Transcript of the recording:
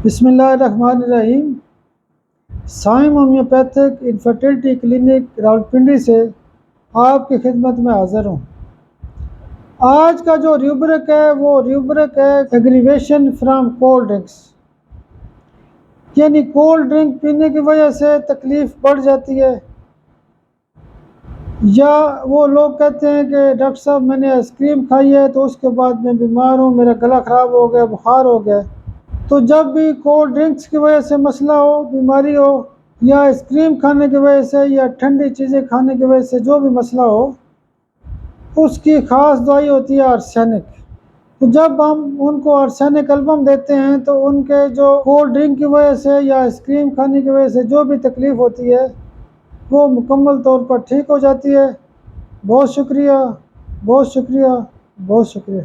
बिस्मिल्लाहिर्रहमानिर्रहीम। Saim homeopathic infertility clinic Rawalpindi से आपकी खिदमत में हाज़िर हूँ। आज का जो रूब्रिक है वो रूब्रिक है एग्रीवेशन फ्राम कोल्ड ड्रिंक्स, यानी कोल्ड ड्रिंक पीने की वजह से तकलीफ़ बढ़ जाती है, या वो लोग कहते हैं कि डॉक्टर साहब मैंने आइसक्रीम खाई है तो उसके बाद मैं बीमार हूँ, मेरा गला ख़राब हो गया, बुखार हो गया। तो जब भी कोल्ड ड्रिंक्स की वजह से मसला हो, बीमारी हो, या आइसक्रीम खाने की वजह से या ठंडी चीज़ें खाने की वजह से जो भी मसला हो, उसकी ख़ास दवाई होती है आर्सेनिक। तो जब हम उनको आर्सेनिक एल्बम देते हैं तो उनके जो कोल्ड ड्रिंक की वजह से या आइसक्रीम खाने की वजह से जो भी तकलीफ़ होती है वो मुकम्मल तौर पर ठीक हो जाती है। बहुत शुक्रिया, बहुत शुक्रिया, बहुत शुक्रिया।